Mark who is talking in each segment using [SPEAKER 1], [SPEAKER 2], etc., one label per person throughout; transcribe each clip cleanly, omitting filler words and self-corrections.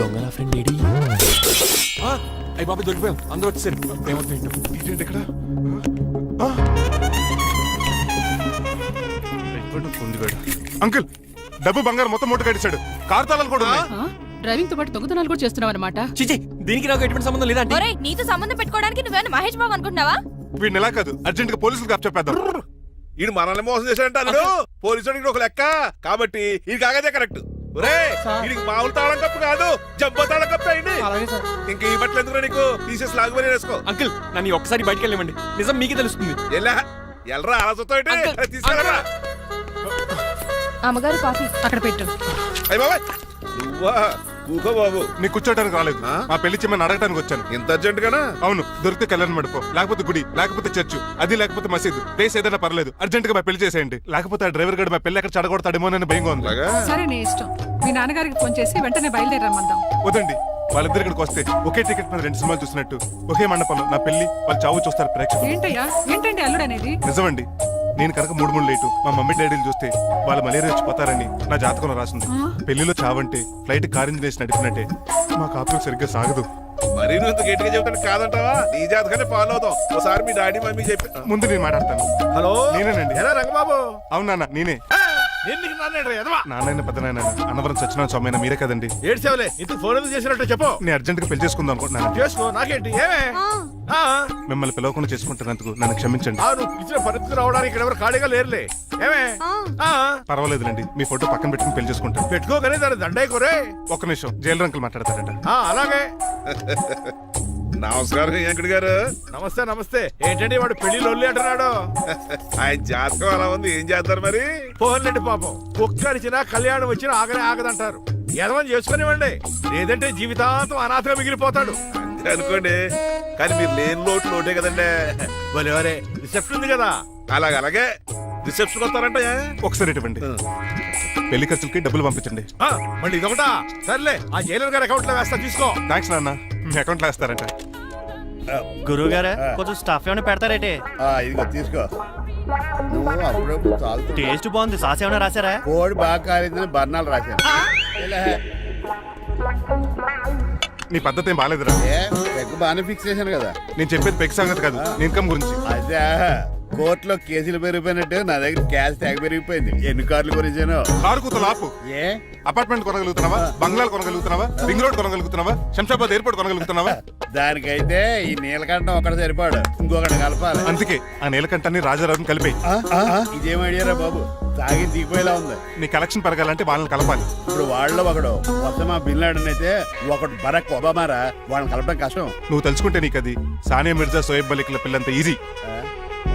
[SPEAKER 1] దొంగల friend AD?
[SPEAKER 2] అయ్యి బాబు దొరికిపోయాం, అందరూ వచ్చేసారు.
[SPEAKER 3] ఇదేంటి ఇక్కడ? అంకుల్, డబ్బు బంగారం మొత్తం మూట కట్టించాడు. కారు తాళాలు కూడా ఉన్నాయి.
[SPEAKER 4] డ్రైవింగ్ తో పాటు దొంగతనాలు కూడా చేస్తున్నావు అనమాట.
[SPEAKER 2] చిచి, దీనికి నాకు ఎటువంటి సంబంధం లేదండి.
[SPEAKER 5] ఒరేయ్, నీతో సంబంధం పెట్టుకోవడానికి నువ్వేనా మహేష్ బాబు అనుకుంటున్నావా?
[SPEAKER 3] వీడిని ఎలా కాదు, అర్జెంట్ గా పోలీసులకు అప్పచెప్పేద్దాం.
[SPEAKER 6] ఈడు మనల్ని మోసం చేశాడంటారు. పోలీసుడికి ఒక లెక్క కాబట్టి ఇది కాగదే కరెక్ట్. వీడికి మామూలు తాళం కప్పు కాదు, జబ్బ తాళం కప్పు అయింది. ఇంకా ఈ బట్టలు ఎందుకు నీకు? తీసేసి లాగుమని వేసుకో.
[SPEAKER 2] అంకుల్, నన్ను ఒక్కసారి బయటకు వెళ్ళమండి, నిజం మీకే తెలుస్తుంది.
[SPEAKER 6] ఎల్రా అలా తీసుకెళ్ళరా.
[SPEAKER 5] అమ్మగారు కాఫీ
[SPEAKER 4] అక్కడ పెట్టు.
[SPEAKER 6] అయ్య బాబాయ్, నువ్వా? ఊహో బాబు,
[SPEAKER 3] నీకు కూర్చోడానికి రాలేదు, మా పెళ్లి చెమ్మని అడగడానికి వచ్చాను.
[SPEAKER 6] ఇంత అర్జెంట్ గానా?
[SPEAKER 3] అవును, దొరికితే కళ్యాణ మండపం, లేకపోతే గుడి, లేకపోతే చర్చ్, అది లేకపోతే మసీదు, ప్లేస్ ఏదైనా పర్లేదు. అర్జెంట్ గా మా పెళ్లి చేసేయండి, లేకపోతే ఆ డ్రైవర్ గడు మా పెళ్లి ఎక్కడ చెడగొడతాడేమో అని భయంగా ఉంది.
[SPEAKER 4] సరే, నీ ఇష్టం. మీ నాన్నగారికి ఫోన్ చేసి వెంటనే బయలుదేరమ్మందాం.
[SPEAKER 3] వదండి, వాళ్ళిద్దరు ఇక్కడికి వస్తే ఒకే టికెట్ మీద 2 సినిమాలు చూసినట్టు ఒకే మండపంలో నా పెళ్లి వాళ్ళ చావు చూస్తారు ప్రేక్షకులు.
[SPEAKER 4] ఏంటయ్యా, ఏంటండి అల్లుడు అనేది?
[SPEAKER 3] నిజమండి, నేను కనుక 3 లేటు మా మమ్మీ డాడీలు చూస్తే వాళ్ళు మలేరియా వచ్చిపోతారని నా జాతకంలో రాసింది. పెళ్లిలో చావంటే ఫ్లైట్ కార్ ఇంజిన్ వేసి నడిపినట్టే. మా కాపురం సరిగ్గా సాగదు.
[SPEAKER 6] మరీ నువ్వు ఇంత గట్టిగా చెబుతాను కాదంటావా? నీ జాతకాన్ని ఫాలో అవుతాం. ఒకసారి మీ డాడీ మమ్మీ చెప్పి
[SPEAKER 3] ముందు నేను మాట్లాడతాను.
[SPEAKER 6] హలో,
[SPEAKER 3] నేనేనండి.
[SPEAKER 6] ఎలా రంగబాబు?
[SPEAKER 3] అవునా, నేనే. నాన్న పెద్ద నాయన అన్నవరం సత్యనారాయణ స్వామి అయినా మీరే కదండి.
[SPEAKER 6] ఏడ్చేవలే, ఇంత ఫోన్ ఎందుకు చేసినట్టు చెప్పు.
[SPEAKER 3] నేను అర్జెంట్ గా పెళ్లి చేసుకుందాం అనుకుంటున్నాను.
[SPEAKER 6] చేసుకో, నాకేంటి? ఏమే
[SPEAKER 3] మిమ్మల్ని పిలవకుండా చేసుకుంటున్నందుకు నన్ను క్షమించండి.
[SPEAKER 6] నువ్వు ఇచ్చిన పరిస్థితి రావడానికి ఇక్కడ ఎవరు ఖాళీగా లేరులే. ఏమే
[SPEAKER 3] పర్వాలేదులేండి, మీ ఫోటో పక్కన పెట్టుకుని పెళ్లి చేసుకుంటాను.
[SPEAKER 6] పెట్టుకోగానే దాని దండే కోరే.
[SPEAKER 3] ఒక్క నిమిషం, జైలు రంకులు మాట్లాడతారంట.
[SPEAKER 6] అలాగే. నమస్కారం వెంకట గారు. నమస్తే నమస్తే. ఏంటండి వాడు పెళ్లి లొల్లి అంటున్నాడు? ఆయన జాతకం అలా ఉంది, ఏం చేస్తారు మరి? పోన్లేండి పాపం, ఒక్కరిచినా కళ్యాణం వచ్చినా ఆగనే ఆగదంటారు. ఎదవని చేసుకునివ్వండి, లేదంటే జీవితాంతం అనాథగా మిగిలిపోతాడు. అంతే అనుకోండి, కానీ మీరు లేని లోటే కదండి. భలేవరే, రిసెప్షన్ ఉంది కదా. అలాగే రిసెప్షన్ వస్తారంట.
[SPEAKER 3] ఒకసారి ఇటువంటి పెళ్లి ఖర్చులకి డబ్బులు పంపించండి.
[SPEAKER 6] మళ్ళీ ఇదొకటా? సర్లే, ఆ జైలర్ గారి అకౌంట్ లో వేస్తా, తీసుకో.
[SPEAKER 3] థ్యాంక్స్ నాన్న, మీ అకౌంట్ లో వేస్తారంట.
[SPEAKER 1] గురువు గారు కొంచెం స్టఫ్ ఏమైనా పెడతారేటే?
[SPEAKER 7] ఇదిగో తీసుకో. నువ్వు అప్పుడప్పుడు చాలు.
[SPEAKER 1] టేస్ట్ బాగుంది, సాస్ ఏమైనా రాశారా?
[SPEAKER 7] కోడి బాగా కాలేదని బర్ణాలు రాశాను.
[SPEAKER 3] నీ పద్ధతి ఏం బాగాలేదురా.
[SPEAKER 7] పెగ్ బాగానే ఫిక్స్ చేశాను కదా.
[SPEAKER 3] నేను చెప్పేది పెగ్ సంగతి కాదు, నీ ఇన్కమ్ గురించి.
[SPEAKER 7] అదే కోర్టులో కేసులు పెరిగిపోయినట్టు నా దగ్గర క్యాష్ ట్యాగ్ పెరిగిపోయింది. ఎన్ని కార్లు గురించాను?
[SPEAKER 3] కారు కూతలు ఆపు.
[SPEAKER 7] ఏ
[SPEAKER 3] అపార్ట్మెంట్ కొనగలుగుతున్నావా? బంగ్లాలు కొనగలుగుతున్నావా? రింగ్ రోడ్ కొనగలుగుతున్నావా? శంషాబాద్ ఎయిర్పోర్ట్ కొనగలుగుతున్నావా?
[SPEAKER 7] దానికైతే ఈ నీలకంఠం ఒకటి సరిపాడు, ఇంకొకటి కలపాలి.
[SPEAKER 3] అందుకే ఆ నీలకంఠాన్ని రాజారావుని కలిపే.
[SPEAKER 7] ఇదేం ఐడియారా బాబు, తాగి దిగిపోయేలా ఉంది.
[SPEAKER 3] నీ కలెక్షన్ పెరగాలంటే వాళ్ళని కలపాలి.
[SPEAKER 7] ఇప్పుడు వాళ్ళలో ఒకడు ఒసమా బిన్ లాడెన్ అయితే ఒకడు బరాక్ ఒబామారా, వాళ్ళని కలపడం కష్టం.
[SPEAKER 3] నువ్వు తెలుసుకుంటే నీకు అది సానియా మిర్జా, సోయబ్ మలిక్ల పిల్లంత ఈజీ.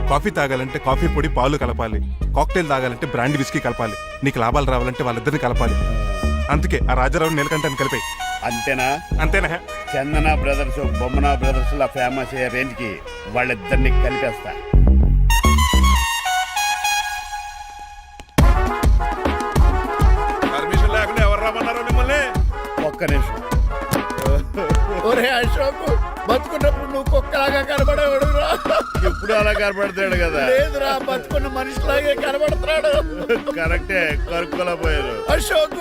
[SPEAKER 3] కాఫీ తాగాలంటే కాఫీ పొడి పాలు కలపాలి, కాక్టైల్ తాగాలంటే బ్రాండ్ విస్కీ కలపాలి. నీకు లాభాలు రావాలంటే వాళ్ళిద్దరిని కలపాలి. అందుకే ఆ రాజారావు నీలకంఠాన్ని కలిపే.
[SPEAKER 7] అంతేనా?
[SPEAKER 3] అంతేనా?
[SPEAKER 7] చందన బ్రదర్స్, బొమ్మన బ్రదర్స్ లా ఫేమస్ అయ్యే రేంజ్ కి వాళ్ళిద్దరిని కలిపేస్తా.
[SPEAKER 6] పర్మిషన్ లేకుండా ఎవరు రమ్మన్నారో మిమ్మల్ని?
[SPEAKER 7] ఒక్క నిమిషం. ఒరే అశోక్, బతుకున్నప్పుడు నువ్వు కుక్కలాగా కనబడేవాడురా. ఇప్పుడు అలా కనబడతాడు కదా? లేదురా, బతుకున్న మనిషిలాగే కనబడుతున్నాడు. కరెక్టే, కరుక్కోలా పోయారు. అశోక్,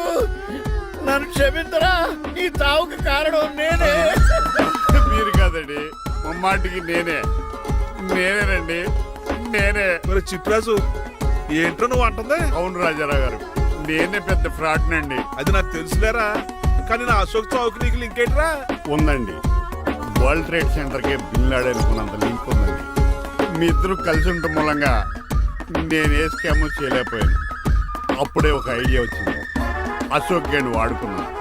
[SPEAKER 7] నన్ను క్షమించరా, ఈ తావుకి కారణం నేనే. మీరు కాదండి, ముమ్మాటికి నేనేనండి, నేనే.
[SPEAKER 6] మరి చిట్రాజు, ఏంటో నువ్వు అంటుంది?
[SPEAKER 7] అవును రాజారావు గారు, నేనే పెద్ద ఫ్రాడ్ నండి.
[SPEAKER 6] అది నాకు తెలుసులేరా, కానీ నా అశోక్ చౌక్ నీకు లింక్ ఏంట్రా?
[SPEAKER 7] ఉందండి, వరల్డ్ ట్రేడ్ సెంటర్ కి బిన్ లాడెన్ అనుకున్నంత లింక్ ఉందండి. మీ ఇద్దరు కలిసి ఉండటం మూలంగా నేను ఏ స్కామ్ చేయలేకపోయాను. అప్పుడే ఒక ఐడియా వచ్చింది, అశోక్ గండి వాడుకున్నాను.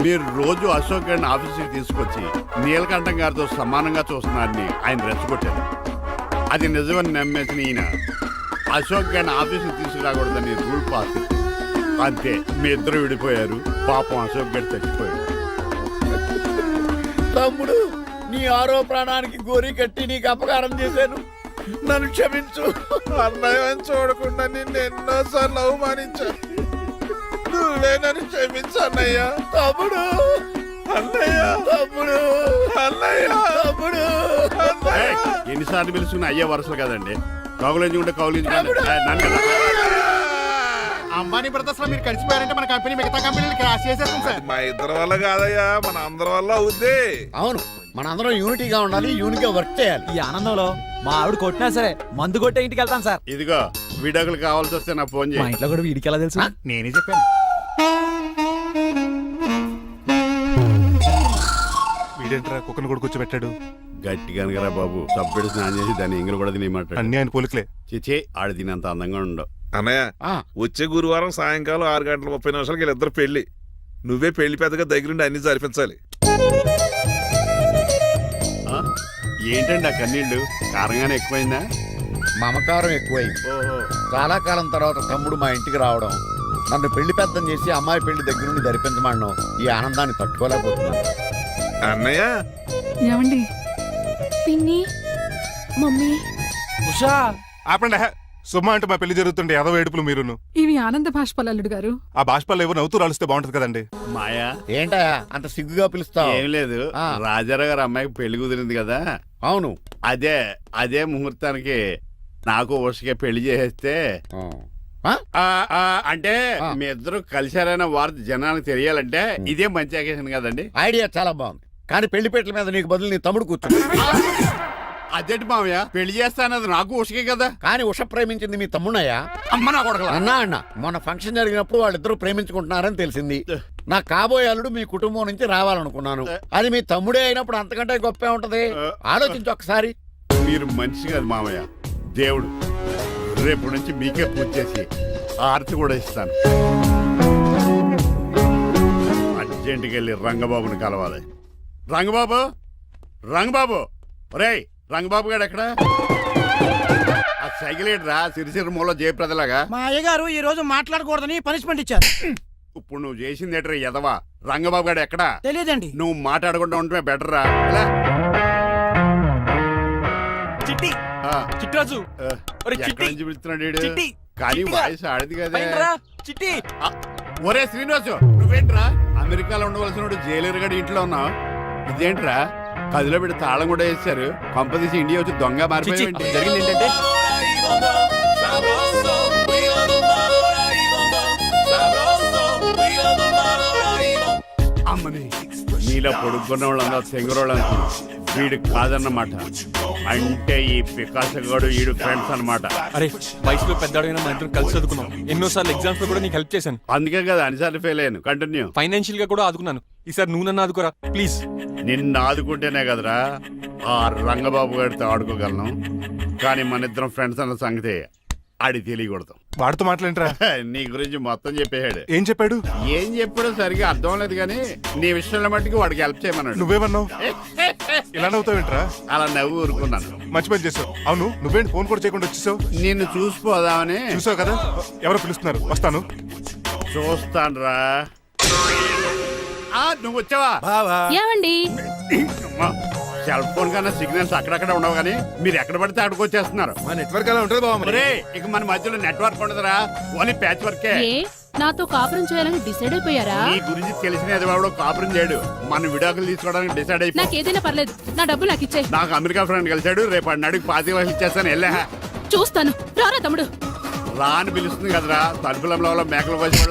[SPEAKER 7] మీరు రోజు అశోక్ గండి ఆఫీస్కి తీసుకొచ్చి నీలకంఠం గారితో సమానంగా చూస్తున్నారని ఆయన రెచ్చగొట్టారు. అది నిజమని నమ్మేసిన ఈయన అశోక్ గండి ఆఫీస్కి తీసుకురాకూడదని రూల్ పాస్ చేశారు. అంతే, మీ ఇద్దరు విడిపోయారు. పాపం అశోక్ గండి చచ్చిపోయాడు. తమ్ముడు, నీ ఆరో ప్రాణానికి గోరి కట్టి నీకు అపకారం చేశాను, నన్ను క్షమించు.
[SPEAKER 6] అన్నయ్య చూడకుండా నిన్ను ఎన్నోసార్లు అవమానించాను, నువ్వే నన్ను క్షమించు అన్నయ్య.
[SPEAKER 7] తమ్ముడు,
[SPEAKER 6] అన్నయ్య,
[SPEAKER 7] తమ్ముడు,
[SPEAKER 6] అన్నయ్య,
[SPEAKER 7] తమ్ముడు. ఎన్నిసార్లు పిలుచుకున్న అయ్యే వరుసలు కదండి. కౌలించుకుంటే కౌలించుకుంటే నన్ను కదా. అంబానీ బ్రదర్స్ లో మీరు కలిసిపోయారంటే మన కంపెనీ మిగతా కంపెనీలు క్రాష్ చేసేస్తాం సార్.
[SPEAKER 6] మా ఇద్దరి వల్ల కాదయ్యా, మన అందరి వల్ల అవుద్ది.
[SPEAKER 8] అవును, మనందరం యూనిటీగా ఉండాలి, యూనిట్గా వర్క్ చేయాలి.
[SPEAKER 2] ఈ ఆనందంలో మా ఆవిడ కొట్టినా సరే మందు కొట్టే ఇంటికి వెళ్తాను సార్.
[SPEAKER 7] ఇదిగో విడాకులు కావాల్సి వస్తే నా ఫోన్
[SPEAKER 2] మా
[SPEAKER 7] చేయి.
[SPEAKER 2] ఇంట్లో కూడా వీడికి ఎలా తెలుసు?
[SPEAKER 7] నేనే చెప్పాను.
[SPEAKER 3] వీడేంట్రా కుక్కను కూడా కూర్చోబెట్టాడు.
[SPEAKER 7] గట్టిగా అనగరా బాబు, సబ్బెడు స్నానం చేసి దాన్ని ఎంగిలి కూడా తినేమాట.
[SPEAKER 3] అన్ని ఆయన పోలికలే.
[SPEAKER 7] చిచే ఆడ తినంత అందంగా ఉండవు.
[SPEAKER 6] అన్నయ్య, వచ్చే గురువారం సాయంకాలం 6:30 వీళ్ళిద్దరు పెళ్లి. నువ్వే పెళ్లి పెద్దగా దగ్గరుండి అన్ని జరిపించాలి.
[SPEAKER 7] ఏంటండి ఆ కన్నీళ్ళు? కారంగానే ఎక్కువైందా?
[SPEAKER 8] మమకారం ఎక్కువైంది. చాలా కాలం తర్వాత తమ్ముడు మా ఇంటికి రావడం, నన్ను పెళ్లి పెద్దం చేసి అమ్మాయి పెళ్లి దగ్గర నుండి ధరిపించమన్నాం. ఈ ఆనందాన్ని తట్టుకోలేకపోతున్నాను.
[SPEAKER 6] అన్నయ్య,
[SPEAKER 4] ఏమండి
[SPEAKER 5] పిన్ని, మమ్మీ,
[SPEAKER 2] ఉషా
[SPEAKER 3] ఆపండి. సుమా అంటే మా పెళ్లి జరుగుతుండే ఎదవ ఏడుపులు మీరును.
[SPEAKER 4] ఇవి ఆనంద భాష్పాలు అల్లుడు గారు.
[SPEAKER 3] ఆ బాష్పాలు ఏవో నవ్వుతూ రాలిస్తే బాగుంటది కదండి.
[SPEAKER 7] మాయా
[SPEAKER 8] ఏంటా అంత సిగ్గుగా పిలుస్తావు?
[SPEAKER 7] ఏం లేదు, రాజారావు గారు అమ్మాయికి పెళ్లి కుదిరింది కదా.
[SPEAKER 8] అవును.
[SPEAKER 7] అదే ముహూర్తానికి నాకు ఉషకే పెళ్లి చేసేస్తే అంటే మీ ఇద్దరు కలిశారైన వార్త జనానికి తెలియాలంటే ఇదే మంచి అకేషన్ కదండి.
[SPEAKER 8] ఐడియా చాలా బాగుంది, కానీ పెళ్లి పెట్టల మీద నీకు బదులు నీ తమ్ముడు కూర్చో.
[SPEAKER 7] అదేంటి మామయ్య, పెళ్లి చేస్తానది నాకు ఉషకే కదా.
[SPEAKER 8] కానీ ఉష ప్రేమించింది మీ తమ్ముడయ్యా.
[SPEAKER 7] అమ్మ నా కొడకలా.
[SPEAKER 8] అన్నా మొన్న ఫంక్షన్ జరిగినప్పుడు వాళ్ళిద్దరూ ప్రేమించుకుంటున్నారని తెలిసింది. నా కాబోయే అల్లుడు మీ కుటుంబం నుంచి రావాలనుకున్నాను. అది మీ తమ్ముడే అయినప్పుడు అంతకంటే గొప్పే ఉంటది. ఆలోచించు ఒకసారి.
[SPEAKER 7] మీరు మనిషి కాదు మామయ్య, దేవుడు. రేపు నుంచి మీకే పూజ చేసి ఆర్తి కూడా ఇస్తాను. అర్జెంటుకి వెళ్ళి రంగబాబుని కలవాలి. రంగబాబు రేయ్, రంగబాబు గారు ఎక్కడ? ఆ సైకిల్ రా సిరిసిరి మూల జయప్రదలాగా.
[SPEAKER 9] మా అయ్యగారు ఈ రోజు మాట్లాడకూడదని పనిష్మెంట్ ఇచ్చారు.
[SPEAKER 7] ఇప్పుడు నువ్వు చేసింది ఎట్రా ఎదవా? రంగబాబు గారు ఎక్కడా?
[SPEAKER 9] తెలియదండి.
[SPEAKER 7] నువ్వు మాట్లాడకుండా ఉంటే బెటర్ రా.
[SPEAKER 2] చిట్టి చిట్రాజు, ఒరే చిట్టి.
[SPEAKER 7] ఎక్కడి నుంచి పిలుస్తున్నాడు వీడు?
[SPEAKER 2] చిట్టి,
[SPEAKER 7] కానీ
[SPEAKER 2] చిట్టిగా.
[SPEAKER 7] వాయిస్ ఆడది కదా.
[SPEAKER 2] పైన రా, చిట్టి.
[SPEAKER 7] ఒరే శ్రీనివాసు, నువ్వేంట్రా అమెరికాలో ఉండవలసిన జైలర్ గడి ఇంట్లో ఉన్నావు? ఇదేంట్రా కదిలో పెట్టి తాళం కూడా వేశారు. కంపదీసి ఇండియా వచ్చి దొంగ
[SPEAKER 2] చిచ్చి,
[SPEAKER 7] మారిపోయింది.
[SPEAKER 2] జరిగింది ఏంటంటే
[SPEAKER 7] అమ్మని నీలో పొడుక్కున్న వాళ్ళందరూ తెంగరోళ్ళు అనుకున్నాం. వీడు కాదన్నమాట. అంటే ఈ పికాసగాడు వీడు ఫ్రెండ్స్ అన్నమాట.
[SPEAKER 2] అరే వయసులో పెద్దవాడైనా మన ఇద్దరం కలిసి చదువుకున్నాం. ఎన్నోసార్లు ఎగ్జామ్స్ లో కూడా నీకు హెల్ప్ చేశాను.
[SPEAKER 7] అందుకే కదా అన్నిసార్లు ఫెయిల్ అయ్యాను. కంటిన్యూ.
[SPEAKER 2] ఫైనాన్షియల్ గా కూడా ఆదుకున్నాను. ఈసారి నువ్వు నన్ను ఆదుకోరా ప్లీజ్.
[SPEAKER 7] నిన్ను ఆదుకుంటేనే కదరా ఆ రంగబాబు గారితో ఆడుకోగలను. కానీ మన ఇద్దరం ఫ్రెండ్స్ అన్న సంగతి ఆడి తెలియకూడదు.
[SPEAKER 3] వాడితో మాట్లాడరా.
[SPEAKER 7] నీ గురించి మొత్తం చెప్పేశాడు.
[SPEAKER 3] ఏం చెప్పాడు?
[SPEAKER 7] ఏం చెప్పాడో సరిగా అర్థం లేదు కానీ నీ విషయంలో మట్టుకు వాడికి హెల్ప్ చేయమన్నాడు.
[SPEAKER 3] నువ్వేమన్నావు? ఇలా నవ్వుతావేంట్రా?
[SPEAKER 7] అలా నవ్వు ఊరుకున్నాను.
[SPEAKER 3] మంచి పని చేసావు. అవును, నువ్వేంటి ఫోన్ కూడా చేయకుండా వచ్చేసావు?
[SPEAKER 7] నిన్ను చూసిపోదామని.
[SPEAKER 3] చూసావు కదా, ఎవరో పిలుస్తున్నారు, వస్తాను.
[SPEAKER 7] చూస్తానురా. నువ్వు వచ్చావా?
[SPEAKER 5] ఏమండి?
[SPEAKER 7] సెల్ ఫోన్ కన్నా సిగ్నల్స్ అక్కడక్కడ ఉండవు కానీ మీరు ఎక్కడ పడితే అక్కడికి వచ్చేస్తున్నారు.
[SPEAKER 6] మా నెట్వర్క్ అలా ఉంటుంది బాబు.
[SPEAKER 7] ఒరే, ఇక మన మధ్యలో నెట్వర్క్ ఉండదురా, ఓన్లీ ప్యాచ్ వర్కే.
[SPEAKER 5] నాతో కాపురం చేయాలని డిసైడ్ అయిపోయారా?
[SPEAKER 7] నీ గురించి తెలిసిన ఎదవాడు కాపురం చేయడు. మన విడాకులు తీసుకోవడానికి డిసైడ్ అయిపో.
[SPEAKER 5] నాకేదైనా పర్లేదు, నా డబ్బు నాకు ఇచ్చే.
[SPEAKER 7] నాకు అమెరికా ఫ్రెండ్ కలిశాడు, రేపు అడిగి 25 లక్షలు ఇచ్చేస్తాను. వెళ్ళా
[SPEAKER 5] చూస్తాను, రారా తమ్ముడు.
[SPEAKER 7] రాని పిలుస్తుంది కదరా, తలుపులంలో మేకలు వచ్చి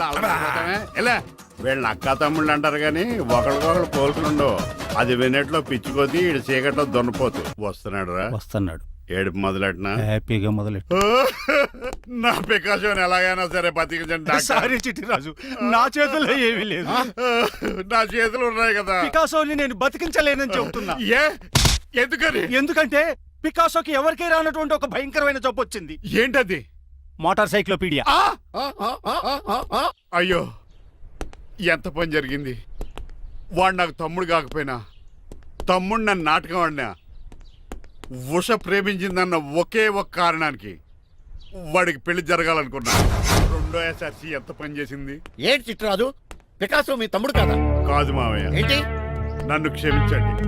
[SPEAKER 7] ఎలా వీళ్ళని అక్క తమ్ముళ్ళు అంటారు కానీ ఒకరికొకరు పోల్చుండవు. అది వినట్లో పిచ్చుకోతి, ఇటు చీకట్లో దొన్నపోతు. వస్తున్నాడు రా.
[SPEAKER 1] వస్తున్నాడు.
[SPEAKER 7] ఏడుపు మొదలెట్నా?
[SPEAKER 1] హ్యాపీగా మొదలెట్టు.
[SPEAKER 7] నా పికాసోని ఎలాగైనా సరే బతికించండి.
[SPEAKER 1] సారీ చిట్టిరాజు, నా చేతుల్లో ఏమీ లేదు.
[SPEAKER 7] నా చేతులు ఉన్నాయి కదా.
[SPEAKER 1] పికాసోని నేను బతికించలేనని చెబుతున్నా.
[SPEAKER 7] ఎందుకని?
[SPEAKER 1] ఎందుకంటే పికాసోకి ఎవరికీ రానటువంటి ఒక భయంకరమైన జబ్బు వచ్చింది.
[SPEAKER 7] ఏంటది?
[SPEAKER 1] Motor cyclopaedia.
[SPEAKER 7] అయ్యో, ఎంత పని జరిగింది. వాడు నాకు తమ్ముడు కాకపోయినా తమ్ముడు నన్ను నాటకం ఆడినా ఉష ప్రేమించిందన్న ఒకే ఒక కారణానికి వాడికి పెళ్లి జరగాలనుకున్నా. రెండో ఎస్ఆర్సి ఎంత పని చేసింది.
[SPEAKER 8] ఏంటి చిట్రాజు, పికాసో మీ తమ్ముడు కాదా?
[SPEAKER 7] కాదు మావయ్య,
[SPEAKER 8] ఏంటి?
[SPEAKER 7] నన్ను క్షమించండి.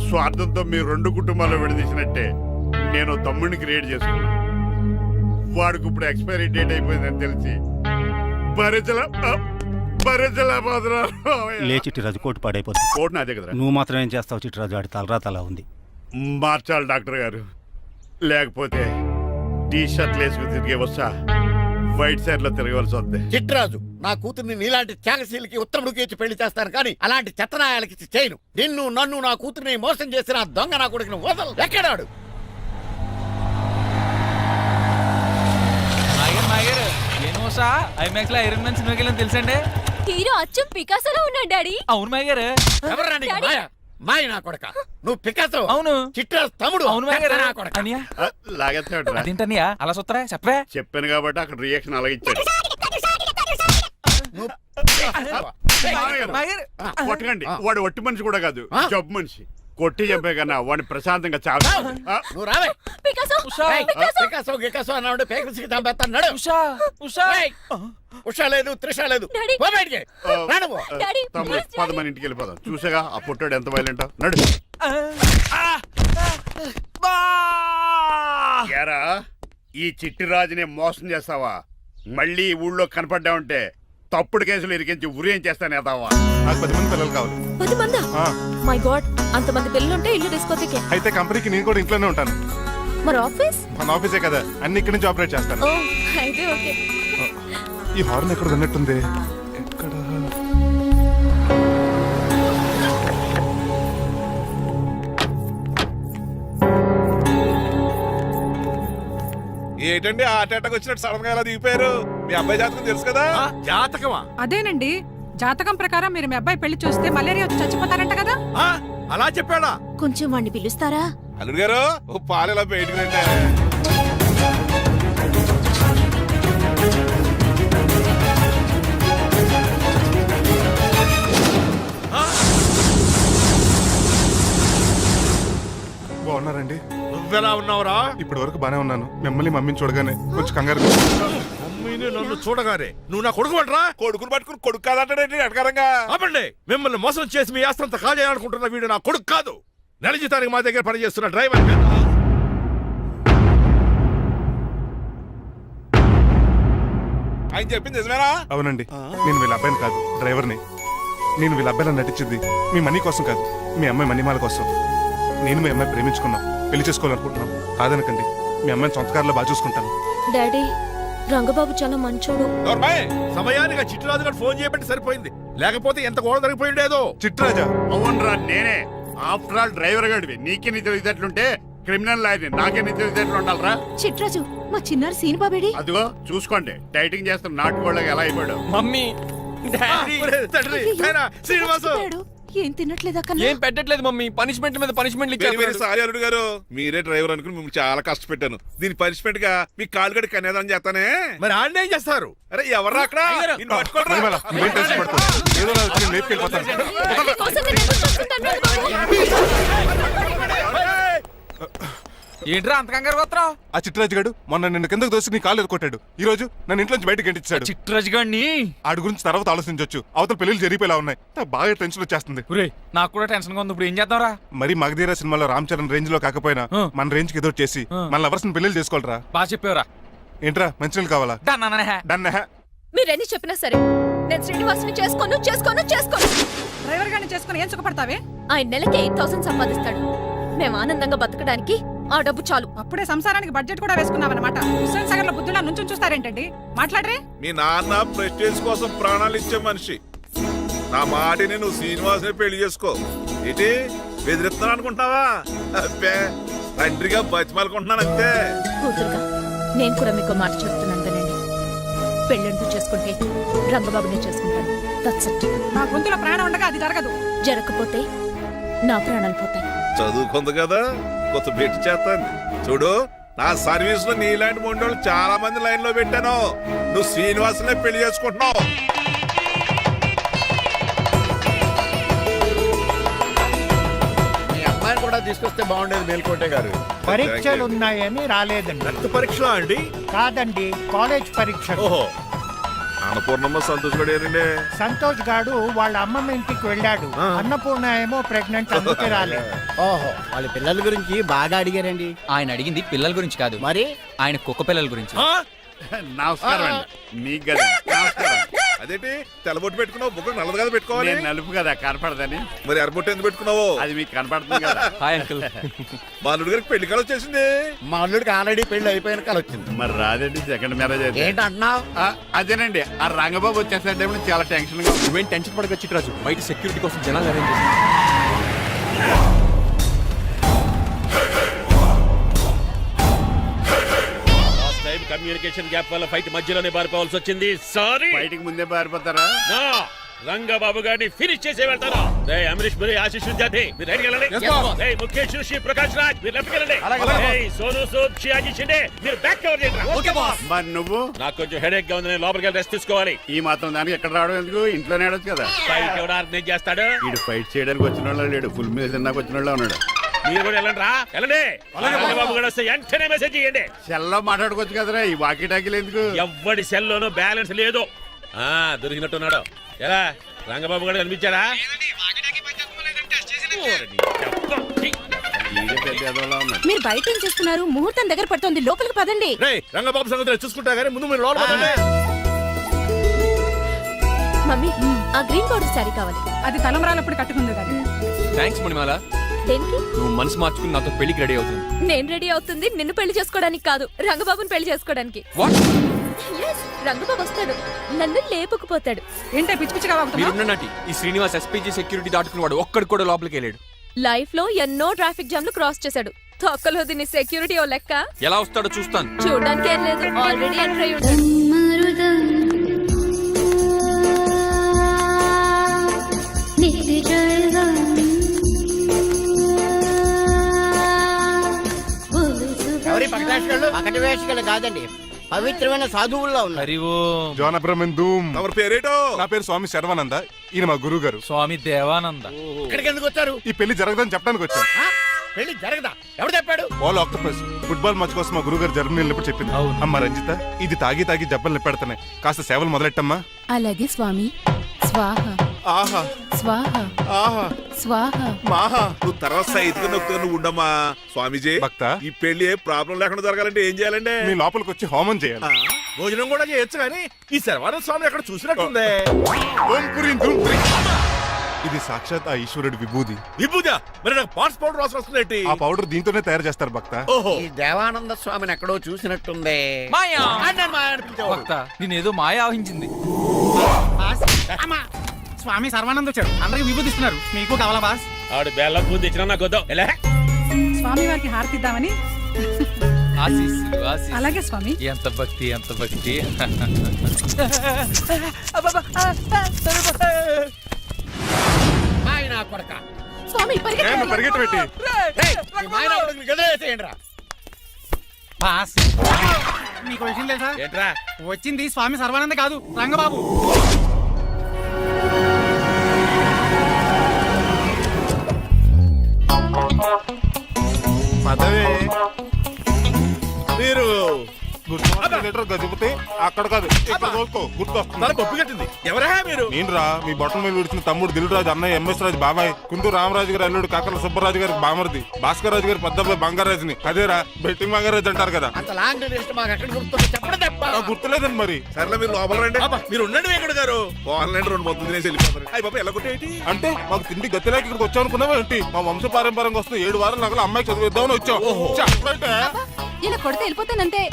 [SPEAKER 7] స్వార్థంతో మీ రెండు కుటుంబాలు విడదీసినట్టే నేను తమ్ముడిని క్రియేట్ చేసుకున్నా. వాడికి ఇప్పుడు ఎక్స్పైరీ డేట్ అయిపోయిందని తెలిసి
[SPEAKER 1] లే చిట్టిరాజు, కోటు పాడైపోతుంది.
[SPEAKER 7] కోట్ నాదే కదరా.
[SPEAKER 1] నువ్వు మాత్రం ఏం చేస్తావు చిట్టిరాజు? ఆడి తలరా తలా ఉంది.
[SPEAKER 7] మార్చాలి డాక్టర్ గారు, లేకపోతే టీ షర్ట్లు వేసుకుని తిరిగే వస్తా బయట సైడ్ లో తిరగవలసి వద్దే.
[SPEAKER 8] చిట్రాజు నా కూతుర్ని నీలాంటి త్యాగశీలకి ఉత్తముడికి ఇచ్చి పెళ్లి చేస్తాను కానీ అలాంటి చెత్తనాయాలకి ఇచ్చి చేయను. నిన్ను నన్ను నా కూతుర్ని మోసం చేసిన ఆ దొంగ నా కొడుకుని వదలు. ఎక్కడాడు?
[SPEAKER 2] ఐమాక్స్ లో ఐరన్ మ్యాన్ సినిమాకి వెళ్ళని తెలుసండి.
[SPEAKER 5] హీరో అచ్చం పికాసోలో ఉన్నాడు డాడీ.
[SPEAKER 2] అవును మాయ గారు.
[SPEAKER 8] ఎవరు రాని మాయ? మాయ నా కొడక. నువ్వు పికాసో.
[SPEAKER 2] అవును.
[SPEAKER 8] చిట్రాజు తమ్ముడు.
[SPEAKER 2] అవును మాయ గారు.
[SPEAKER 8] నా కొడక.
[SPEAKER 2] అనియా
[SPEAKER 7] లాగేస్తాడు.
[SPEAKER 2] అదేంటనియా అలా చూస్తారా చెప్పే.
[SPEAKER 7] చెప్పాను కాబట్టి అక్కడ రియాక్షన్ అలాగే ఇచ్చాడు.
[SPEAKER 8] నువ్వు
[SPEAKER 7] కొట్టకండి, వాడు ఒట్టి మనిషి కూడా కాదు,
[SPEAKER 8] ఆ?
[SPEAKER 7] జబ్బు మనిషి. కొట్టి చెప్పే కన్నా వాడిని ప్రశాంతంగా చావు.
[SPEAKER 8] నువ్వు రావే.
[SPEAKER 5] పికాసో
[SPEAKER 8] ఏయ్, పికాసో గికాసో అన్నాడు పేకల్సికి చంపేస్తాను. నడు. ఏయ్, ఉషా లేదు, త్రిష లేదు.
[SPEAKER 5] డాడీ.
[SPEAKER 8] పో బయటికి. రా నువ్వు.
[SPEAKER 5] డాడీ
[SPEAKER 7] తమ్ముడు పద మన ఇంటికి వెళ్ళిపోదాం. చూసాగా ఆ పుట్టాడు ఎంత వైలెంట్. నడు. ఏరా, ఈ చిట్టిరాజుని మోసం చేస్తావా? మళ్ళీ ఈ ఊళ్ళో కనపడ్డావంటే తప్పుడు కేసులు ఇరికించి ఉరేం చేస్తాను ఎదావా.
[SPEAKER 3] నాకు 10 మంది పిల్లలు కావాలి.
[SPEAKER 5] 10 మందా?
[SPEAKER 3] ఆ,
[SPEAKER 5] మై గాడ్, అంతమంది పిల్లలుంటే ఇల్లు డిస్కోతికే.
[SPEAKER 3] అయితే కంపెనీకి నేను కూడా ఇంట్లోనే ఉంటాను.
[SPEAKER 5] మరి ఆఫీస్?
[SPEAKER 3] మన ఆఫీసే కదా, అన్ని ఇక్కడి నుంచి ఆపరేట్ చేస్తాను.
[SPEAKER 5] ఓ అయితే ఓకే.
[SPEAKER 3] ఈ హార్న్ ఎక్కడ ఉన్నట్టుంది. ఎక్కడ?
[SPEAKER 6] ఏంటండి ఆ అటాక్ వచ్చినట్టు సడన్ గా ఎలా దిగిపోయారు? మీ అబ్బాయి జాతకం తెలుసు కదా. జాతకమా?
[SPEAKER 4] అదేనండి, జాతకం ప్రకారం మీరు మీ అబ్బాయి పెళ్లి చూస్తే మలేరియా వచ్చి చచ్చిపోతారంట కదా.
[SPEAKER 6] అలా చెప్పాడా?
[SPEAKER 5] కొంచెం వాడిని పిలుస్తారా?
[SPEAKER 6] అల్లుడు గారు ఓ పాలు ఎలా బయటకు రండి.
[SPEAKER 3] బాగున్నారండి?
[SPEAKER 6] నువ్వెలా ఉన్నావురా?
[SPEAKER 3] ఇప్పటి వరకు బానే ఉన్నాను. మిమ్మల్ని మమ్మీని చూడగానే కొంచెం కంగారు.
[SPEAKER 6] మమ్మీని నన్ను చూడగానే నువ్వు నా కొడుకు అంటరా? కొడుకుని పట్టుకుని కొడుకు కాదంటాడేంటి అడగారంగా? ఆపండి. మిమ్మల్ని మోసం చేసి మీ ఆస్తంతా కాజేయాలనుకుంటున్న వీడు నా కొడుకు కాదు. నెల జీతానికి మా దగ్గర పనిచేస్తున్న డ్రైవర్. ఆయన చెప్పింది నిజమేనా?
[SPEAKER 3] అవునండి, నేను వీళ్ళ అబ్బాయిని కాదు, డ్రైవర్ని. నేను వీళ్ళ అబ్బాయిలా నటించింది మీ మనీ కోసం కాదు, మీ అమ్మాయి మణిమాల కోసం. నేను మీ అమ్మాయి ప్రేమించుకున్నాం, పెళ్లి చేసుకోవాలనుకుంటున్నాం. కాదనకండి, మీ అమ్మాయిని సొంత కారులో బాగా చూసుకుంటాను.
[SPEAKER 5] డాడీ, రంగబాబు చాలా మంచోడు.
[SPEAKER 6] సమయానికి చిట్టురాజు గారు ఫోన్ చేయబట్టి సరిపోయింది, లేకపోతే ఎంత గోడ జరిగిపోయి ఉండేదో.
[SPEAKER 3] చిట్రాజా?
[SPEAKER 7] అవునరా, నేనే. ఆఫ్టర్ ఆల్ డ్రైవర్ గడివి. నీకే నీ తెలివితేటలుంటే క్రిమినల్ లాయర్ని, నాకే నీ తెలివితేటలు ఉండాలరా.
[SPEAKER 5] చిట్రాజు, మా చిన్నారి సీన్ బాబేడి.
[SPEAKER 7] అదిగో చూసుకోండి, డైటింగ్ చేస్తున్న నాటుకోళ్ళగా ఎలా అయిపోయాడు.
[SPEAKER 2] మమ్మీ
[SPEAKER 6] తండ్రి ఆయన శ్రీనివాసు
[SPEAKER 5] ఏం తినట్లేదా?
[SPEAKER 2] ఏం పెట్టట్లేదు మమ్మీ, పనిష్మెంట్ మీద పనిష్మెంట్
[SPEAKER 6] వెరీ వెరీ సారీ అల్లుడు గారు. మీరే డ్రైవర్ అనుకుని మిమ్మల్ని చాలా కష్టపెట్టాను. దీని పనిష్మెంట్ గా మీ కాలు గడి కన్యాదానం చేస్తానే. మరి ఆడిని ఏం చేస్తారు? అరే ఎవరు అక్కడ? నిన్ను పట్టుకోరా.
[SPEAKER 3] మణిమాల, నువ్వేం టెన్షన్ పడకు. ఏదో నా వచ్చి లేపుకెళ్ళిపోతాను.
[SPEAKER 2] ఏంట్రా అంత కంగారు పోతున్నావు?
[SPEAKER 3] ఆ చిట్రాజు గారు మొన్న నిన్ను కిందకు దోసి నీ కాలు ఎదుర్కొట్టాడు. ఈ రోజు నన్ను ఇంట్లోంచి బయటకు గంటించాడు.
[SPEAKER 2] చిట్రాజు గారిని
[SPEAKER 3] ఆడి గురించి తర్వాత ఆలోచించవచ్చు. అవతల పెళ్లిళ్ళు జరిగిపోయేలా ఉన్నాయి. నాకు బాగా టెన్షన్ వచ్చేస్తుంది.
[SPEAKER 2] నాకు కూడా టెన్షన్ గా ఉంది. ఇప్పుడు ఏం చేద్దాంరా?
[SPEAKER 3] మరి మగధీర సినిమాలో రామ్ చరణ్ రేంజ్ లో కాకపోయినా మన రేంజ్ కి ఏదో చేసి మన లవర్స్ పెళ్లిళ్ళు చేసుకోవాలరా.
[SPEAKER 2] బాగా చెప్పేవరా.
[SPEAKER 3] ఏంట్రా మంచినీళ్ళు కావాలా? డన్.
[SPEAKER 5] మీరెన్ని చెప్పినా సరే నేను శ్రీనివాసుని చేసుకోను.
[SPEAKER 4] డ్రైవర్ గారిని చేసుకుని ఏం సుఖపడతావే?
[SPEAKER 5] ఆయన నెలకి 8,000 సంపాదిస్తాడు. మేము ఆనందంగా బతకడానికి ఆ డబ్బు చాలు.
[SPEAKER 4] అప్పుడే సంసారానికి బడ్జెట్ కూడా వేసుకున్నావన్నమాట. హుస్సేన్ సాగర్ లో బుద్ధులా నుంచి చూస్తారేంటండి? మాట్లాడరే.
[SPEAKER 6] మీ నాన్న ప్రెస్టేజ్ కోసం ప్రాణాలు ఇచ్చే మనిషి. నా మాటిని నువ్వు శ్రీనివాసుని పెళ్లి చేసుకో. ఏంటి బెదిరిస్తున్నాను అనుకుంటున్నావా? అబ్బే, తండ్రిగా బతిమాలకుంటున్నాను అంతే.
[SPEAKER 5] కూతురుగా నేను కూడా మీకు మాట చెప్తున్నాను వినండి. పెళ్ళంటూ చేసుకుంటే రంగబాబునే చేసుకుంటాను. That's it.
[SPEAKER 4] నా గొంతులో ప్రాణం ఉండగా అది జరగదు.
[SPEAKER 5] జరగకపోతే నా ప్రాణాలు పోతాయి.
[SPEAKER 6] చదువుకుంది కదా, కొత్త పెట్టి చేస్తాను. చూడు, నా సర్వీస్ లో నీలాంటి మొండోళ్ళు చాలా మంది లైన్ లో పెట్టాను. నువ్వు శ్రీనివాసునే పెళ్లి చేసుకుంటున్నావు.
[SPEAKER 8] మీ అమ్మాయిని కూడా తీసుకొస్తే బాగుండేది మేల్కోటే గారు.
[SPEAKER 9] పరీక్షలు ఉన్నాయని రాలేదండి.
[SPEAKER 6] రక్త పరీక్ష అండి?
[SPEAKER 9] కాదండి, కాలేజ్ పరీక్ష.
[SPEAKER 6] ఓహో, అన్నపూర్ణమ్మ సంతోష్ గడేనండి.
[SPEAKER 9] సంతోష్ గాడు వాళ్ళ అమ్మమ్మ ఇంటికి వెళ్ళాడు. అన్నపూర్ణ ఏమో ప్రెగ్నెంట్, అందుకే రాలేదు.
[SPEAKER 8] ఓహో, వాళ్ళ పిల్లల గురించి బాగా అడిగారండి.
[SPEAKER 10] ఆయన అడిగింది పిల్లల గురించి కాదు,
[SPEAKER 8] మరి
[SPEAKER 10] ఆయన కుక్క పిల్లల గురించి.
[SPEAKER 7] నమస్కారం అండి. మీకు కదా నమస్కారం.
[SPEAKER 6] అదేంటి తెల్లబొట్టు పెట్టుకున్నావు బుగ్గ నల్లది కదా పెట్టుకోవాలి
[SPEAKER 7] నేను నలుపు కదా కనపడదని.
[SPEAKER 6] మరి ఎర్రబొట్టు ఎందుకు పెట్టుకున్నావు
[SPEAKER 7] అది మీకు కనపడుతుంది కదా.
[SPEAKER 2] Hi uncle.
[SPEAKER 6] మా అల్లుడి గారికి పెళ్లి కాలం వచ్చేసింది.
[SPEAKER 8] మా అల్లుడికి ఆల్రెడీ పెళ్లి అయిపోయిన కాలం వచ్చింది.
[SPEAKER 7] మరి రాదండి సెకండ్ మ్యారేజ్ అయితే.
[SPEAKER 8] ఏంటంటున్నావు?
[SPEAKER 7] అదేనండి ఆ రంగబాబు వచ్చేసరికి చాలా టెన్షన్ గా ఉంది.
[SPEAKER 2] నువ్వేం టెన్షన్ పడక చిట్రాజు, బయట సెక్యూరిటీ కోసం జనాలు అరేంజ్
[SPEAKER 11] కమ్యూనికేషన్ గ్యాప్ వల్ల ఫైట్ మధ్యలోనే పారిపోవాల్సి వచ్చింది. సారీ.
[SPEAKER 7] బయటికి ముందే పారిపోతారా?
[SPEAKER 11] నా రంగబాబు గారిని ఫినిష్ చేసే వెళ్తాను. రే అమరీష్ మరి ఆశీష్ విద్యార్థి మీరు రైట్కి వెళ్ళండి. రే ముఖేష్ శ్రీ ప్రకాష్ రాజ్ మీరు లెఫ్ట్కి వెళ్ళండి. రే సోను సూద్ షియాజీ షిండే మీరు బ్యాక్ కవర్ చేయండి.
[SPEAKER 7] మరి నువ్వు?
[SPEAKER 11] నాకు కొంచెం హెడేక్ గా ఉంది, నేను లోపలికి వెళ్ళి రెస్ట్ తీసుకోవాలి.
[SPEAKER 7] ఈ మాత్రం దానికి ఎక్కడ రావడం ఎందుకు? ఇంట్లోనే ఆడొచ్చు కదా.
[SPEAKER 11] ఫైట్ ఎవడు ఆర్గనైజ్ చేస్తాడు?
[SPEAKER 7] వీడు ఫైట్ చేయడానికి వచ్చిన వాళ్ళు లేడు, ఫుల్ మీద తిన్నాక వచ్చిన వాళ్ళు ఉన్నాడు.
[SPEAKER 11] మీరు కూడా వెళ్ళండి రా, వెళ్ళండి. రంగబాబు గారు వస్తే వెంటనే మెసేజ్ చేయండి.
[SPEAKER 7] సెల్లో మాట్లాడుకోవచ్చు కదరా, ఈ వాకీ టాకీలు ఎందుకు?
[SPEAKER 11] ఎవ్వడి సెల్లోనూ బ్యాలెన్స్ లేదు. దొరికినట్టున్నాడు. ఎలా రంగబాబు గారు కనిపించారా?
[SPEAKER 7] వీడే పెద్ద ఎదవలా ఉన్నాడు.
[SPEAKER 5] మీరు బయట ఏం చేస్తున్నారు? ముహూర్తం దగ్గర పడుతుంది, లోపలికి పదండి.
[SPEAKER 6] రే రంగబాబు సంగతి చూసుకుంటా గానీ ముందు మీరు లోపల పదండి.
[SPEAKER 5] మమ్మీ, ఆ గ్రీన్ పౌడర్ శారీ కావాలి.
[SPEAKER 4] అది తలంబరాలప్పుడు కట్టుకుంది కదా.
[SPEAKER 2] థ్యాంక్స్ మణిమాల.
[SPEAKER 5] దేనికి?
[SPEAKER 2] నువ్వు మనసు మార్చుకుని నాతో పెళ్లికి రెడీ అవుతుంది.
[SPEAKER 5] నేను రెడీ అవుతుంది నిన్ను పెళ్లి చేసుకోవడానికి కాదు, రంగబాబుని పెళ్లి చేసుకోవడానికి.
[SPEAKER 2] వాట్?
[SPEAKER 5] Yes, రంగబాబు వస్తాడు, నన్ను లేపుకుపోతాడు.
[SPEAKER 4] ఏంటే పిచ్చి పిచ్చిగా వాగుతున్నావు?
[SPEAKER 2] మీరున్నటి ఈ శ్రీనివాస్ ఎస్పీజీ సెక్యూరిటీ దాటుకుని వాడు ఒక్కడు కూడా లోపలికి వెళ్ళాడు.
[SPEAKER 5] లైఫ్ లో ఎన్నో ట్రాఫిక్ జామ్లు క్రాస్ చేశాడు. తొక్కలో దీన్ని సెక్యూరిటీ ఓ లెక్క.
[SPEAKER 2] ఎలా వస్తాడో చూస్తాను.
[SPEAKER 5] చూడడానికి ఏం లేదు, ఆల్రెడీ ఎంటర్ అయి ఉంటాడు.
[SPEAKER 8] ఎవరి పక్కటి వేషగాళ్ళు కాదండి, పవిత్రమైన సాధువుల్లో ఉన్నారు.
[SPEAKER 3] జోన బ్రహ్మం
[SPEAKER 6] ఎవరి పేరేటో?
[SPEAKER 3] నా పేరు స్వామి శర్వానంద, ఈయన మా గురువు గారు.
[SPEAKER 10] స్వామి దేవానంద.
[SPEAKER 8] ఇక్కడికి ఎందుకు వచ్చారు?
[SPEAKER 3] ఈ పెళ్లి జరగదని చెప్పడానికి వచ్చాను.
[SPEAKER 8] పెళ్లి జరగదా? ఎవరు చెప్పాడు?
[SPEAKER 3] బాల్ ఆక్టోపస్ ఫుట్బాల్ మ్యాచ్ కోసం మా గురువు గారు జర్మనీ వెళ్ళినప్పుడు చెప్పింది. అమ్మ రంజిత, ఇది తాగి తాగి జబ్బలు నిప్పెడుతున్నాయి, కాస్త సేవలు మొదలెట్టమ్మా.
[SPEAKER 5] అలాగే స్వామి. స్వాహ
[SPEAKER 6] ఆహా
[SPEAKER 5] స్వాహ
[SPEAKER 6] ఆహా
[SPEAKER 5] స్వాహ.
[SPEAKER 6] మాహా నువ్వు తర్వాత సైతుగా నొక్కుగా నువ్వు ఉండమ్మా. స్వామీజీ
[SPEAKER 3] భక్త,
[SPEAKER 6] ఈ పెళ్లి ఏ ప్రాబ్లం లేకుండా జరగాలంటే ఏం చేయాలండి?
[SPEAKER 3] మీ లోపలికి వచ్చి హోమం చేయాలి.
[SPEAKER 6] భోజనం కూడా చేయొచ్చు కానీ ఈ శర్వానంద స్వామి ఎక్కడ చూసినట్టుంది.
[SPEAKER 3] ఓం పురీం ధూమ్ పురీం. ఇది సాక్షాత్ ఆ ఈశ్వరుడి విభూది.
[SPEAKER 6] విభూజ మరి నాకు పాట్స్ పౌడర్ వాసన వస్తుంది.
[SPEAKER 3] ఆ పౌడర్ దీంతోనే తయారు చేస్తారు భక్త.
[SPEAKER 6] ఓహో
[SPEAKER 8] ఈ దేవానంద స్వామిని ఎక్కడో చూసినట్టుంది.
[SPEAKER 10] మాయా
[SPEAKER 8] అన్నాను మాయా అనిపించావు.
[SPEAKER 10] భక్త, నేనేదో మాయ ఆవహించింది.
[SPEAKER 9] స్వామి సర్వానంద్ వచ్చాడు, అందరికి విభూతిస్తున్నారు. మీకు కావాలా బాస్?
[SPEAKER 11] ఆడు బెల్లం పూర్తి ఇచ్చినా నాకు వద్దాం. ఎలా
[SPEAKER 4] స్వామి వారికి హారతిద్దామని.
[SPEAKER 10] ఆశీస్సులు, ఆశీస్సులు.
[SPEAKER 4] అలాగే స్వామి.
[SPEAKER 10] ఎంత భక్తి, ఎంత భక్తి.
[SPEAKER 8] ఆయన కొడక.
[SPEAKER 5] స్వామి
[SPEAKER 3] పరిగెట్టు పెట్టి
[SPEAKER 8] గదిలేసేయండిరా.
[SPEAKER 9] బాస్, మీకు విషయం తెలుసా?
[SPEAKER 11] ఏంట్రా?
[SPEAKER 9] వచ్చింది స్వామి సర్వానంద కాదు, రంగబాబు.
[SPEAKER 6] పదవే మీరు
[SPEAKER 3] గజపతి అక్కడ కాదు, ఇక్కడ చూసుకో, గుర్తొస్తుంది.
[SPEAKER 6] తల పప్పు కట్టింది. ఎవరా మీరు?
[SPEAKER 3] నేను రా, మీ బొట్టల మీద విడిచిన తమ్ముడు దిల్రాజు, అన్నయ్య ఎంఎస్ రాజు బాబాయ్, కుందూరు రామరాజు గారి అల్లుడు కాకల సుబ్బరాజు గారి బామర్ది, భాస్కర్ రాజు గారి పెద్దబ్బాయి బంగారాజుని. అదేరా బెట్టింగ్ బంగారాజు అంటారు కదా.
[SPEAKER 8] అంత లాంగ్ లిస్ట్ మాకు ఎక్కడ గుర్తుంది చెప్పండి తప్ప.
[SPEAKER 3] గుర్తులేదండి మరి.
[SPEAKER 6] సర్లే మీరు లోపల రండి. మీరు ఉండండి వెంకట గారు. ఆన్లైన్ 2 మొత్తం తినేసి వెళ్ళిపోతారు. అయ్యి బాబా ఎలా కొట్టేటి
[SPEAKER 3] అంటే మాకు తిండి గతిలేక ఇక్కడికి వచ్చావు అనుకున్నావా ఏంటి? మా వంశ పారంపర్యంగా వస్తే 7 వారాలు నగలు అమ్మాయి చదివిద్దామని వచ్చావు. చెప్పంటే
[SPEAKER 5] ఇలా కొడితే వెళ్ళిపోతానంతే.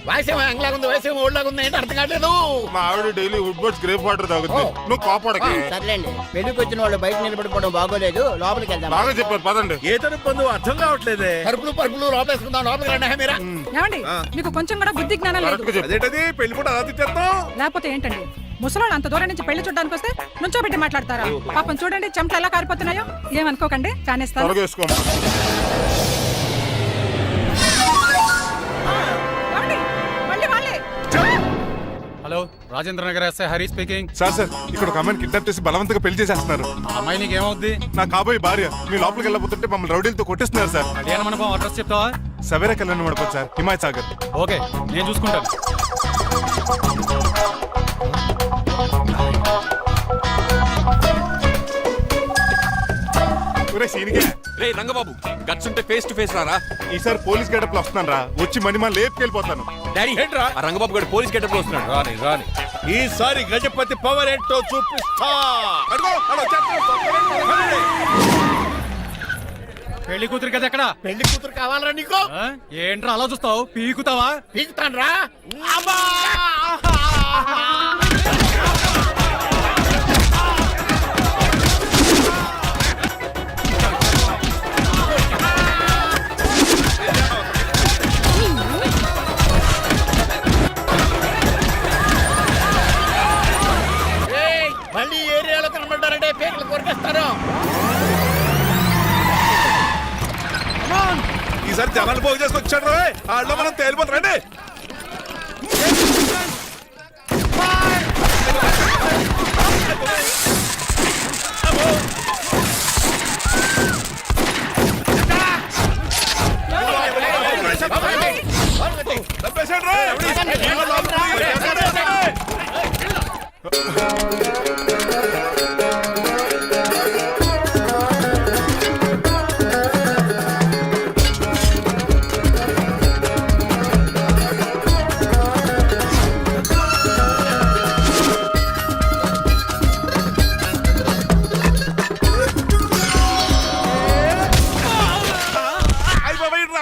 [SPEAKER 8] వయసేమో ఎంగ్లాగా ఉంది, వయసేమో ఓల్డ్లాగా ఉంది, ఏంటి అర్థం కావట్లేదు.
[SPEAKER 3] మా ఆవిడ daily wood birds grape water తాగుతుంది. నువ్వు కాపాడకి.
[SPEAKER 8] సర్లేండి, పెళ్లికి వచ్చిన వాళ్ళు బయట నిలబడిపోవడం బాగోలేదు, లోపలికి వెళ్దాం.
[SPEAKER 3] బాగా చెప్పారు, పదండి.
[SPEAKER 6] ఏ తరపు అర్థం కావట్లేదే.
[SPEAKER 8] పరుపులు పరుపులు లోపేసుకుందాం, లోపలికి రండి. మీరా
[SPEAKER 4] ఏమండి మీకు కొంచెం కూడా బుద్ధి జ్ఞానం లేదు.
[SPEAKER 3] కరెక్ట్గా చెప్పు.
[SPEAKER 6] అదేంటది పెళ్లి కూడా అలా తిట్టేస్తాం.
[SPEAKER 4] లేకపోతే ఏంటండి, ముసలాళ్ళు అంత దూరం నుంచి పెళ్లి చూడడానికి వస్తే నుంచోబెట్టి మాట్లాడతారా? పాపం చూడండి చెమటలు ఎలా కారిపోతున్నాయో. ఏమనుకోకండి, కానేస్తాను.
[SPEAKER 3] త్వరగా వేసుకోమ్మా.
[SPEAKER 4] ఏమండి? మళ్ళీ వాళ్ళే.
[SPEAKER 9] Hello, Rajendra Nagar SI Hari speaking.
[SPEAKER 3] Sir ఇక్కడ ఒక అమ్మాయిని కిడ్నాప్ చేసి బలవంతంగా పెళ్లి చేసేస్తున్నారు.
[SPEAKER 9] అమ్మాయి నీకు ఏమవుద్ది?
[SPEAKER 3] నా కాబోయే భార్య. మీ లోపలికి వెళ్ళబోతుంటే మమ్మల్ని రౌడీలతో కొట్టేస్తున్నారు సార్.
[SPEAKER 9] కళ్యాణ మండపం అడ్రస్ చెప్తావా?
[SPEAKER 3] సవేరా కళ్యాణ్ మండపం సార్, హిమాయత్ సాగర్.
[SPEAKER 9] ఓకే, నేను చూసుకుంటాను.
[SPEAKER 2] రే రంగబాబు, గట్స్ ఉంటే ఫేస్ టు ఫేస్ రారా.
[SPEAKER 3] ఈసారి పోలీస్ గెటప్ లో వస్తున్నాను రా, వచ్చి మణిమా లేపుకెళ్ళిపోతాను.
[SPEAKER 2] డాడీ, ఆ రంగబాబు గారు పోలీస్ గెటప్ లో వస్తున్నాడు.
[SPEAKER 9] రాని
[SPEAKER 6] ఈసారి గజపతి పవర్ ఏంటో చూపిస్తా.
[SPEAKER 3] అడుగో, అడుగో, చెప్పు.
[SPEAKER 2] పెళ్లి కూతురు కదా ఎక్కడ
[SPEAKER 8] పెళ్లి కూతురు కావాలరా నీకు?
[SPEAKER 2] ఏంట్రా అలా చూస్తావు పీకుతావా?
[SPEAKER 8] పీకుతాను రా. మళ్ళీ ఏరియాలో కనబడ్డారంటే పేర్లు కొరికేస్తారు.
[SPEAKER 3] ఈసారి జనాలు పోగు చేసుకొచ్చాడు. ఆడలో మనం తేలిపోతారండి.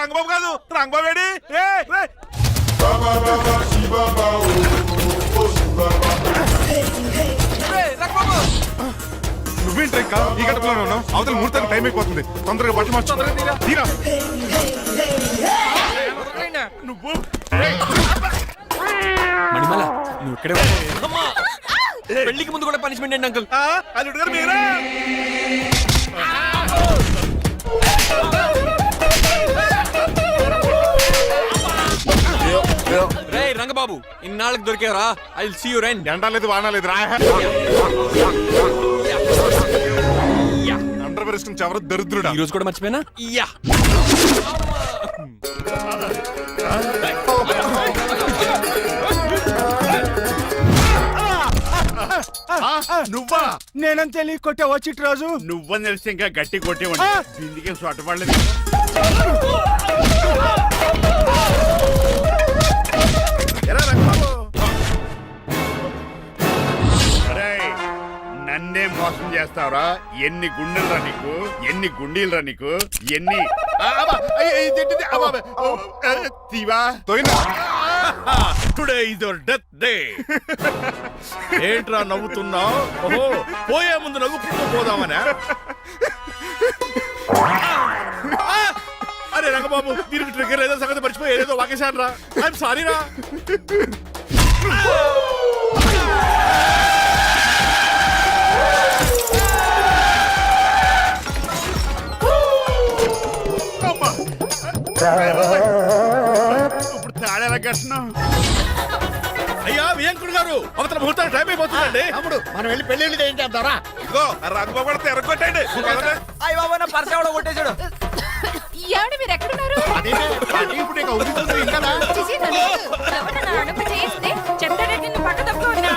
[SPEAKER 3] రంగబాబు కాదు, రంగబాబు ఏడి? నువ్వేంటి ఇంకా ఈ గడపలోనే ఉన్నావు? అవతల ముహూర్తానికి టైం అయిపోతుంది. తొందరగా బట్టలు మార్చు. తీరా.
[SPEAKER 6] నువ్వు
[SPEAKER 2] మణిమాల నువ్వు ఇక్కడే పెళ్లికి ముందు కూడా పనిష్మెంట్ ఏంటి అంకుల్?
[SPEAKER 3] అల్లుడు గారు మీరా?
[SPEAKER 2] రే రంగబాబు ఇన్నాళ్ళకి దొరికేవరా? I will see you rain.
[SPEAKER 3] ఎండాలేదు వానాలేదు రా. అండర్ వేసుకుని ఎవరు దరిద్రుడా?
[SPEAKER 2] ఈ రోజు కూడా మర్చిపోయినా? యా
[SPEAKER 6] నువ్వా?
[SPEAKER 9] నేనంత తెలియ కొట్టే వచ్చి రోజు
[SPEAKER 6] నువ్వని తెలిసి ఇంకా గట్టి కొట్టేవాడి. బిందికే సొట్టపడలేదు. నన్నే మోసం చేస్తావురా? ఎన్ని గుండెలు రా నీకు, ఎన్ని గుండీలు నీకు, ఎన్ని today is your death day. ఏంట్రా నవ్వుతున్నావు? ఓహో, పోయే ముందు నవ్వుకుంటూ పోదామనా? అరే రంగబాబు, దీనికి ట్రిగ్గర్ ఏదో సంగతి మర్చిపోయి ఏదో వాకేశాను రా. ఐఎమ్ సారీ రా. ఇప్పుడు తాడేలా కట్టినాం. అయ్యా వియంకుడు గారు, అవతల ముహూర్తానికి టైం అయిపోతుందండి.
[SPEAKER 8] తమ్ముడు మనం వెళ్ళి పెళ్లి ఏం చేద్దాంరా?
[SPEAKER 3] ఇదిగో రంగబాబు కూడా తెరగొట్టండి.
[SPEAKER 2] కొట్టేశాడు.
[SPEAKER 5] ఏమండి మీరు ఎక్కడున్నారు?
[SPEAKER 8] ఇప్పుడు నీకు అవుతుంది ఇంకా.
[SPEAKER 5] చిచి, నన్ను ఎవరన్నా అడుగు చేస్తే చెప్తానంటే నువ్వు పక్క తప్పుకోవద్దా?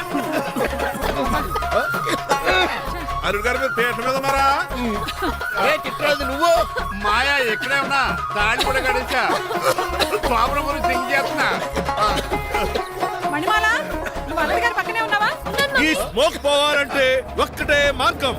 [SPEAKER 6] అరుడు గారు మీరు పీట మీద ఉన్నారా?
[SPEAKER 8] చిట్రాజు నువ్వు
[SPEAKER 6] మాయా ఎక్కడే ఉన్నా తాళి కూడా గడించా. ప్రాబ్లం గురించి థింక్ చేస్తున్నా.
[SPEAKER 4] మణిమాల, నువ్వు అల్లుడి గారి పక్కనే ఉన్నావా?
[SPEAKER 6] ఈ స్మోక్ పోవాలంటే ఒక్కటే మార్గం.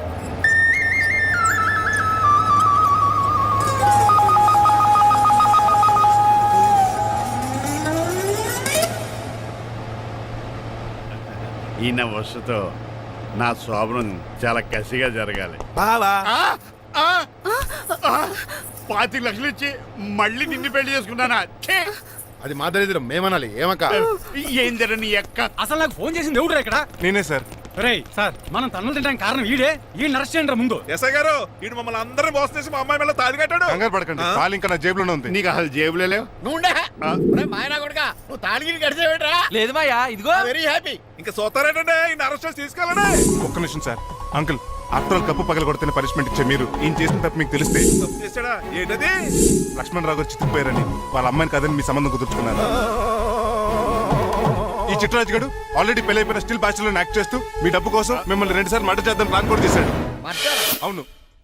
[SPEAKER 6] ఈయన వస్తుతో నా శోభనం చాలా కసిగా జరగాలి.
[SPEAKER 3] బావా
[SPEAKER 6] 25 లక్షలు ఇచ్చి మళ్ళీ నిన్ను పెళ్లి చేసుకున్నానా? ఛే!
[SPEAKER 3] అది మా దరిద్రం, మేమనాలి. ఏమక్క
[SPEAKER 6] ఏం జరని ఎక్క.
[SPEAKER 2] అసలు నాకు ఫోన్ చేసింది ఎవడు ఇక్కడ?
[SPEAKER 3] నేనే సార్.
[SPEAKER 2] రేయ్ సార్, మనం తన్నులు తినడానికి కారణం ఈడే. ఈ అరెస్ట్ చేయండి ముందు.
[SPEAKER 3] ఎస్ఐ గారు, వీడు మమ్మల్ని అందరినీ మోసం చేసి మా అమ్మాయి మీద తాళి కట్టాడు. కంగారు పడకండి, తాళి ఇంకా నా జేబులోనే ఉంది.
[SPEAKER 6] నీకు అసలు జేబులే లేవు.
[SPEAKER 8] నువ్వు మాయనా కొడుకా, నువ్వు తాడిగిరి గడిచేవేట్రా?
[SPEAKER 10] లేదు మాయా, ఇదిగో
[SPEAKER 8] వెరీ హ్యాపీ.
[SPEAKER 3] ఇంకా సోతారేటండి, ఈయన అరెస్ట్ చేసి తీసుకెళ్ళండి. ఒక్క నిమిషం sir. Uncle, after all cup పగల కొడితేనే పనిష్మెంట్ ఇచ్చే మీరు ఈయన చేసిన తప్పు మీకు తెలిస్తే చేశాడా? ఏంటది? లక్ష్మణ్ రావు గారు చితికిపోయారని వాళ్ళ అమ్మాయిని కదని మీ సంబంధం కుదుర్చుకున్నారు. ఈ చిట్రాజు గడు ఆల్రెడీ పెళ్ళైపోయిన స్టిల్ బ్యాచులర్ యాక్ట్ చేస్తూ మీ డబ్బు కోసం మిమ్మల్ని 2 సార్లు మర్డర్ చేద్దాం ప్లాన్ కూడా చేశాడు. అవును,